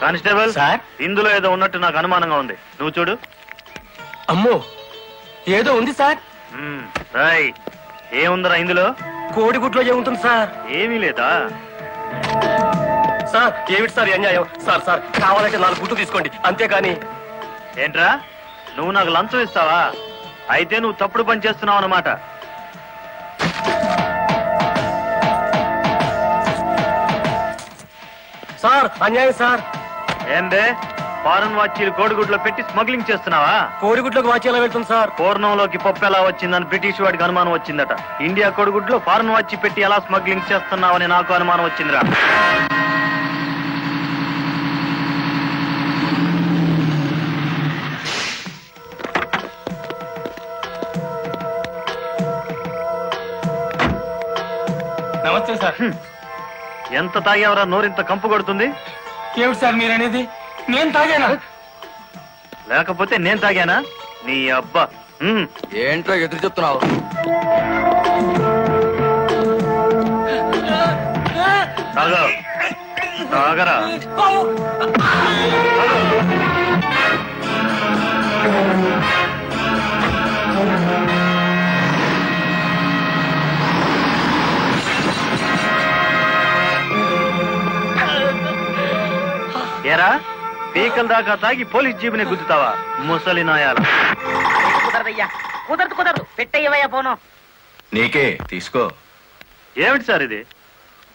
Constable sir ఇందులో ఏదో ఉన్నట్టు నాకు అనుమానంగా ఉంది, నువ్వు చూడు. అమ్మో ఏదో ఉంది సార్. రాయ్, ఏముందిరా ఇందులో? కోడిగుడ్లో ఏముంటుంది సార్? ఏమీ లేదా? సార్ ఏమిటి సార్ అన్యాయం? సార్ సార్ కావాలంటే 4 గుడ్లు తీసుకోండి, అంతేగాని. ఏంట్రా, నువ్వు నాకు లంచం ఇస్తావా? అయితే నువ్వు తప్పుడు పని చేస్తున్నావు అన్నమాట. సార్ అన్యాయం సార్. ఏందే, ఫారెన్ వాచీలు కోడిగుడ్లో పెట్టి స్మగ్లింగ్ చేస్తున్నావా? కోడిగుడ్లోకి వాచి ఎలా వెళ్తుంది సార్? పూర్ణంలోకి పప్పు ఎలా వచ్చిందని బ్రిటిష్ వాడికి అనుమానం వచ్చిందట. ఇండియా కోడిగుడ్లో ఫారెన్ వాచి పెట్టి ఎలా స్మగ్లింగ్ చేస్తున్నావని నాకు అనుమానం వచ్చిందిరా. నమస్తే సార్. ఎంత తాగేవరా నోరింత కంపు కొడుతుంది? ఏమిటి సార్ మీరనేది? నేను తాగానా? లేకపోతే నేను తాగానా? నీ అబ్బా. ఏంటో ఎదురు చెప్తున్నావు? తాగా తాగరా. ఏరా, పీకల దాకా తాగి పోలీస్ జీబుని గుద్దుతావా ముసలి నాయాల? కుదరదయ్యా, కుదరదు పెట్టయ్యవయ్యా పోను. నీకే తీసుకో. ఏమిటి సార్ ఇది?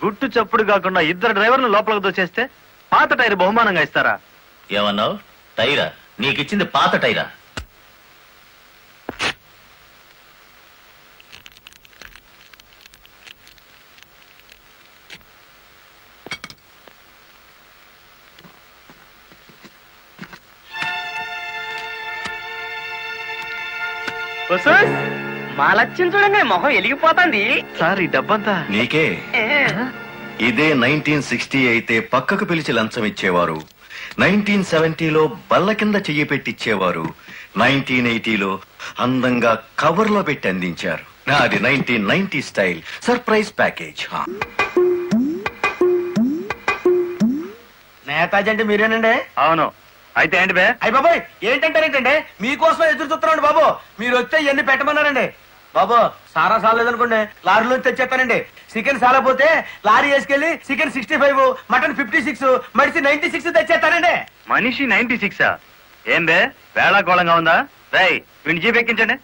గుట్టు చప్పుడు కాకుండా 2 డ్రైవర్లు లోపలికి దోచేస్తే పాత టైర్ బహుమానంగా ఇస్తారా? ఏమన్నావు? టైరా? నీకిచ్చింది పాత టైరా? మా లక్ష్యం చూడండి, మొహం వెలిగిపోతుంది. సార్ ఈ డబ్బంతా నీకే. ఇదే 1960 అయితే పక్కకు పిలిచి లంచం ఇచ్చేవారు. 1970లో బల్ల కింద చెయ్యి పెట్టిచ్చేవారు. 1980లో అందంగా కవర్ లో పెట్టి అందించారు. నాది 1990 స్టైల్ సర్ప్రైజ్ ప్యాకేజ్. నేతాజీ అంటే మీరేనండి? అవును. అయితే ఏంటి బే? అయ్య బాబాయ్ ఏంటంటారేంటండి? మీకోసం ఎదురు చూస్తున్నాండి బాబు. మీరు వచ్చే ఇవన్నీ పెట్టమన్నారండి బాబు. సారా సాలేదనుకోండి లారీలోంచి తెచ్చేస్తానండి. చికెన్ సాలపోతే లారీ వేసుకెళ్లి చికెన్ 65, మటన్ 56, మడిసి 96 తెచ్చేస్తానండి. మనిషి 96? ఏం బే, వేళాకోళంగా ఉందా? రై, వీడిని జీప్ ఎక్కించండి.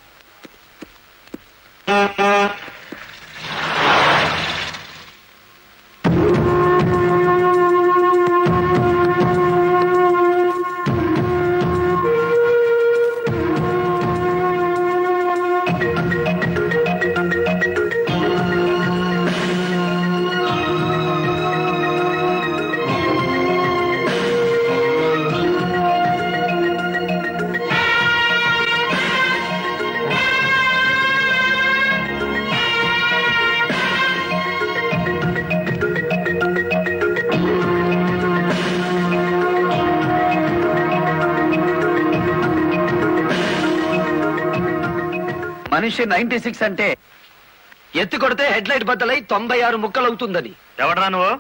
మనిషి 96 అంటే ఎత్తి కొడితే హెడ్ లైట్ బద్దలై 96 ముక్కలవుతుందని. ఎవడరా నువ్వు?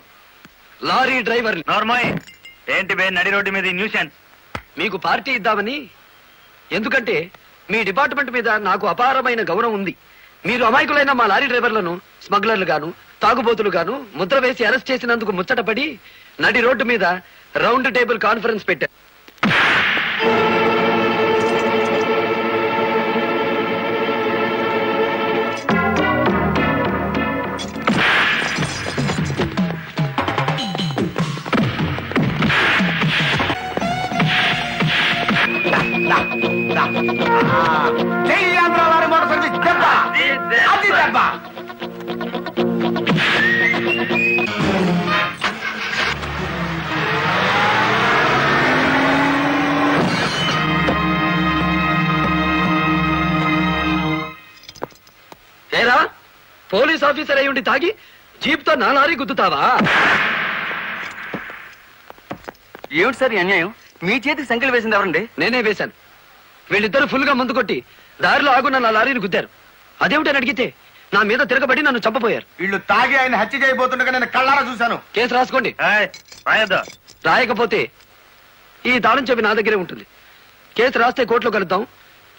Lorry driver. నార్మల్. ఏంటి బే నడి రోడ్డు మీద న్యూసెన్స్? మీకు పార్టీ ఇద్దామని. ఎందుకంటే మీ డిపార్ట్మెంట్ మీద నాకు అపారమైన గౌరవం ఉంది. మీరు అమాయకులైన మా లారీ డ్రైవర్లను స్మగ్లర్లు గాను తాగుబోతులు గాను ముద్ర వేసి అరెస్ట్ చేసినందుకు ముచ్చటపడి నడి రోడ్డు మీద రౌండ్ టేబుల్ కాన్ఫరెన్స్ పెట్టారు. ఏరా, పోలీస్ ఆఫీసర్ అయి ఉండి తాగి జీప్ తో నా లారీ గుద్దుతావా? ఏమిటి సార్ అన్యాయం? మీ చేతికి సంఖ్యలు వేసింది ఎవరండి? నేనే వేశాను. వీళ్ళిద్దరూ ఫుల్ గా ముందు కొట్టి దారిలో ఆగున్న నా లారీని గుద్దారు. అదేమిటని అడిగితే నా మీద తిరగబడి నన్ను చంపబోయారు. వీళ్ళు తాగి ఆయన హత్య చేయబోతుండగా నేను కళ్ళారా చూశాను. కేసు రాసుకోండి. రాయొద్దు. రాయకపోతే ఈ తాళం చెవి నా దగ్గరే ఉంటుంది. కేసు రాస్తే కోర్టులో కలుద్దాం,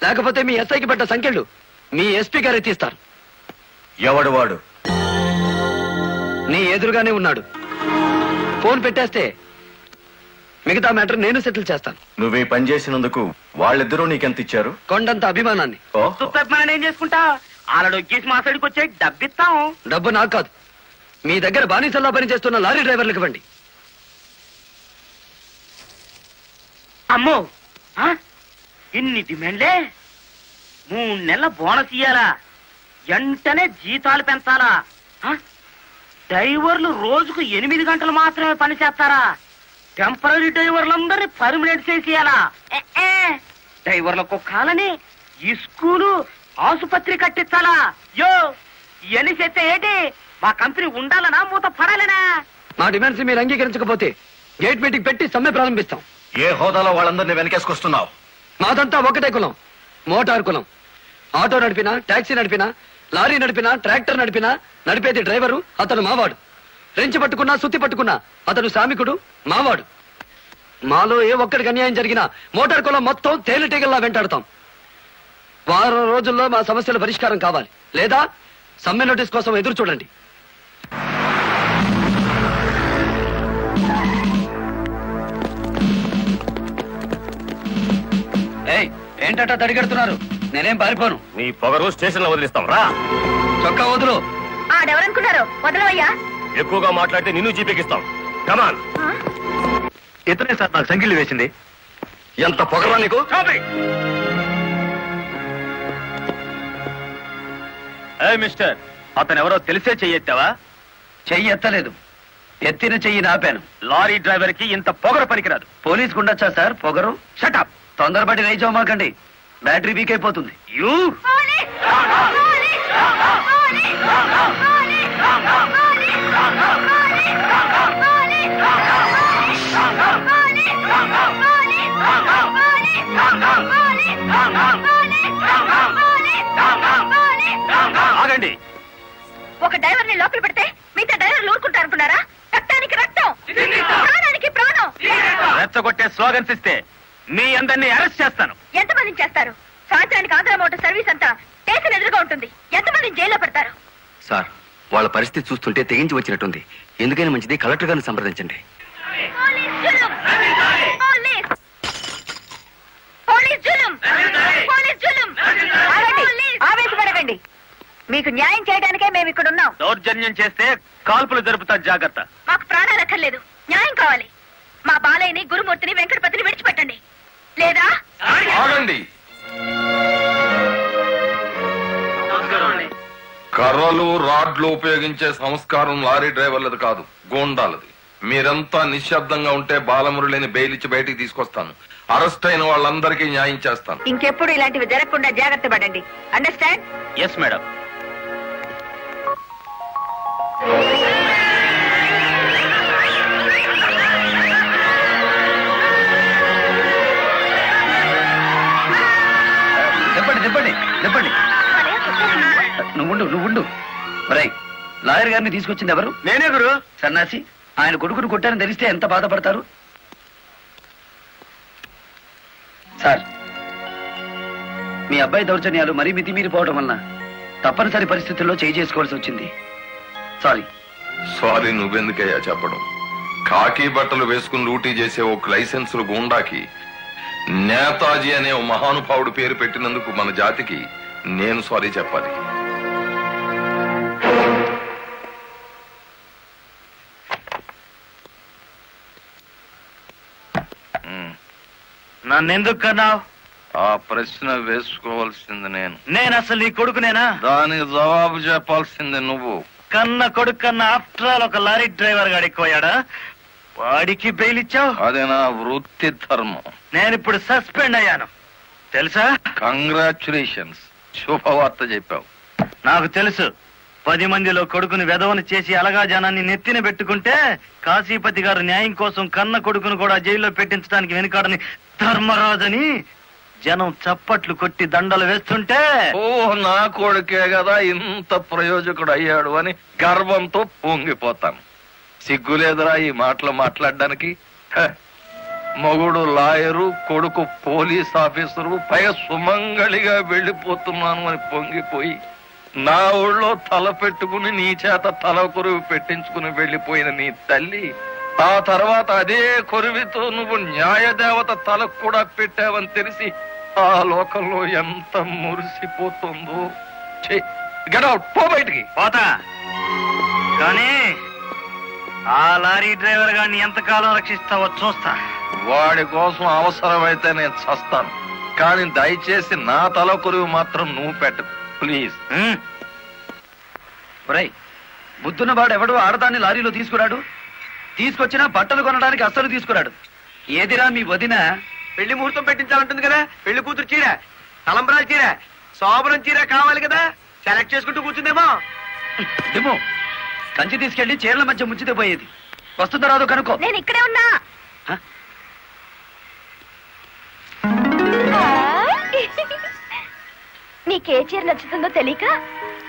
లేకపోతే మీ ఎస్ఐకి పెట్ట సంఖ్యలు మీ ఎస్పీ గారే తీస్తారు. ఎవడు వాడు? నీ ఎదురుగానే ఉన్నాడు. ఫోన్ పెట్టేస్తే మిగతా మ్యాటర్ నేను సెటిల్ చేస్తాను. నువ్వే పని చేసినందుకు వాళ్ళిద్దరూ నీకెంత ఇచ్చారు? కొండంత అభిమానాన్ని. ఓహో. మనం ఏం చేసుకుంటా ఆలడొక్కేసి మా సైడ్కి వచ్చే డబ్బిస్తాం. డబ్బు నాకు కాదు, మీ దగ్గర బానిసల్లా పనిచేస్తున్న లారీ డ్రైవర్లకు ఇవ్వండి. అమ్మో ఆ? ఇన్ని డిమాండ్లే. 3 నెలల బోనస్ ఇయ్యాలా, వెంటనే జీతాలు పెంచాలా, ఆ? డ్రైవర్లు రోజుకు 8 గంటలు మాత్రమే పని చేస్తారా? టెంపరీ డ్రైవర్లందరినీ పర్మనెంట్ చేసేయాలా? డ్రైవర్లకు కాలని ఈ స్కూలు ఆసుపత్రి కట్టించాలా? యో ఇవన్నీ చేస్తే ఏంటి? మా కంపెనీ ఉండాలనా మూత పడాలనా? మా డిమాండ్స్ మీరు అంగీకరించకపోతే గేట్ మీటింగ్ పెట్టి సమ్మె ప్రారంభిస్తాం. ఏ హోదాలో వాళ్ళందరినీ వెనకేసుకొస్తున్నావు? మాదంతా ఒకటే కులం, మోటార్ కులం. ఆటో నడిపినా, టాక్సీ నడిపినా, లారీ నడిపినా, ట్రాక్టర్ నడిపినా నడిపేది డ్రైవరు, అతను మావాడు. రెంచి పట్టుకున్నా, సుత్తి పట్టుకున్నా అతను శ్రామికుడు, మావాడు. మాలో ఏ ఒక్కడికి అన్యాయం జరిగినా మోటార్ కులం మొత్తం తేలిటీగల్లా వెంటాడతాం. వారం రోజుల్లో మా సమస్యల పరిష్కారం కావాలి, లేదా సమ్మె నోటీస్ కోసం ఎదురు చూడండి. ఏంటట తడిగడుతున్నారు? నేనేం పారిపోను. నీ పొగరు స్టేషన్ లో వదిలిస్తాం రా. చొక్కా వదులు. ఆడెవరనుకున్నారు? వదలవయ్యా. ఎక్కువగా మాట్లాడితే నిన్ను జీపేకిస్తాం. కమాన్. ఇతనే సార్ నాకు సంఖ్యలు వేసింది. ఎంత పొగరా నీకు? మిస్టర్, అతను ఎవరో తెలిసే చెయ్యెత్తావా? చెయ్యి ఎత్తలేదు, ఎత్తిన చెయ్యి నాపాను. లారీ డ్రైవర్ కి ఇంత పొగరు పనికిరాదు. పోలీస్ ఉండొచ్చా సార్ పొగరు? షటప్. తొందరపడి రైచోమాకండి, బ్యాటరీ వీక్ అయిపోతుంది. యూ ఆగండి. ఒక డ్రైవర్ ని లోపల పెడితే మిగతా డ్రైవర్లు ఊరుకుంటారు అనుకున్నారా? రక్తానికి రక్తం, ప్రాణానికి ప్రాణం. రెచ్చగొట్టే స్లోగన్స్ ఇస్తే మీ అందరినీ అరెస్ట్ చేస్తాను. ఎంతమందిని చేస్తారు? సాయంత్రానికి ఆంధ్ర మోటార్ సర్వీస్ అంతా స్టేషన్ ఎదురుగా ఉంటుంది. ఎంతమందిని జైల్లో పెడతారు? సార్, వాళ్ళ పరిస్థితి చూస్తుంటే తెగించి వచ్చినట్టుంది. ఎందుకైనా మంచిది కలెక్టర్ గారిని సంప్రదించండి. పోలీస్ జులుం! పోలీస్! పోలీస్ జులుం! పోలీస్ జులుం! ఆగండి, ఆవేశపడకండి. మీకు న్యాయం చేయడానికే మేము ఇక్కడ ఉన్నాం. దౌర్జన్యం చేస్తే కాల్పులు జరుపుతా, జాగ్రత్త. మాకు ప్రాణాలు అక్కర్లేదు, న్యాయం కావాలి. మా బాలయ్యని, గురుమూర్తిని, వెంకటపతిని విడిచిపెట్టండి, లేదా ఆగండి. కర్రలు, రాడ్లు ఉపయోగించే సంస్కారం లారీ డ్రైవర్లది కాదు, గోండాలది. మీరంతా నిశ్శబ్దంగా ఉంటే బాలమురళిని బెయిల్ ఇచ్చి బయటికి తీసుకొస్తాను. అరెస్ట్ అయిన వాళ్ళందరికీ న్యాయం చేస్తాను. ఇంకెప్పుడు ఇలాంటివి జరగకుండా జాగ్రత్త పడండి. అండర్స్టాండ్? Yes madam. చెప్పండి. నువ్వుండు. లాయర్ గారిని తీసుకొచ్చింది ఎవరు? నేనే గురు. సన్నాసి, ఆయన కొడుకును కొట్టారని తెలిస్తే ఎంత బాధపడతారు? సార్, మీ అబ్బాయి దౌర్జన్యాలు మరీ మితిమీరిపోవడం వలన తప్పనిసరి పరిస్థితుల్లో చేయి చేసుకోవాల్సి వచ్చింది. సారీ నువ్వెందుకయ్యా చెప్పడం? కాకి బట్టలు వేసుకుని డ్యూటీ చేసే ఒక లైసెన్సులు గూండాకి నేతాజీ అనే ఓ మహానుభావుడు పేరు పెట్టినందుకు మన జాతికి నేను సారీ చెప్పాలి. నన్నెందుకు కన్నావు? ఆ ప్రశ్న వేసుకోవాల్సింది నేను అసలు నీ కొడుకునేనా? దానికి జవాబు చెప్పాల్సింది నువ్వు. కన్న కొడుకు కన్నా ఆఫ్టర్ ఆల్ ఒక లారీ డ్రైవర్ గాడిపోయాడా? వాడికి బెయిల్ ఇచ్చావు? అది నా వృత్తి ధర్మం. నేను ఇప్పుడు సస్పెండ్ అయ్యాను తెలుసా? కంగ్రాచులేషన్స్, శుభవార్త చెప్పావు. నాకు తెలుసు. 10 మందిలో కొడుకుని వెధవను చేసి అలగా జనాన్ని నెత్తిన పెట్టుకుంటే కాశీపతి గారు న్యాయం కోసం కన్న కొడుకును కూడా జైల్లో పెట్టించడానికి వెనుకాడని ధర్మరాజని జనం చప్పట్లు కొట్టి దండలు వేస్తుంటే, ఓ నా కొడుకే కదా ఇంత ప్రయోజకుడు అయ్యాడు అని గర్వంతో పొంగిపోతాను. సిగ్గులేదురా ఈ మాటలు మాట్లాడడానికి? మగుడు లాయరు, కొడుకు పోలీస్ ఆఫీసరు, పైగా సుమంగళిగా వెళ్ళిపోతున్నాను అని పొంగిపోయి నా ఊళ్ళో తల పెట్టుకుని నీ చేత తల కొరువు పెట్టించుకుని వెళ్ళిపోయిన నీ తల్లి ఆ తర్వాత అదే కొరువితో నువ్వు న్యాయదేవత తలకు కూడా పెట్టావని తెలిసి ఆ లోకంలో ఎంత మురిసిపోతుందో. గెట్ అవుట్, పో బయటికి. పోతా కానీ ఆ లారీ డ్రైవర్ గారిని ఎంతకాలం రక్షిస్తావో చూస్తా. వాడి కోసం అవసరమైతే నేను చస్తాను, కానీ దయచేసి నా తల కొరువు మాత్రం నువ్వు పెట్టకు ప్లీజ్. బుద్ధున్న వాడు ఎవడు ఆడదాన్ని లారీలో తీసుకురాడు, తీసుకొచ్చినా బట్టలు కొనడానికి అస్సలు తీసుకురాడు. ఏదిరా మీ వదిన పెళ్లి ముహూర్తం పెట్టించాలంటుంది కదా, పెళ్లి కూతురు చీర, తలంబరాల చీర, శోభనం చీర కావాలి కదా, సెలెక్ట్ చేసుకుంటూ కూర్చుందేమో. ఏమో కంచి తీసుకెళ్లి చీరల మధ్య ముంచితే పోయేది. వస్తుందో రాదో కనుక్కో. నేను ఇక్కడే ఉన్నా. హ? నీకే చీర నచ్చుతుందో తెలియక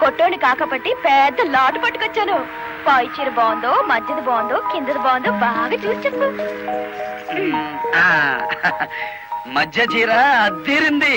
కొట్టోని కాకపట్టి పెద్ద లాటు పట్టుకొచ్చాను. పై చీర బాగుందో, మధ్యది బాగుందో, కిందది బాగుందో బాగా చూసి చెప్పు. మధ్య చీర అద్దీరింది.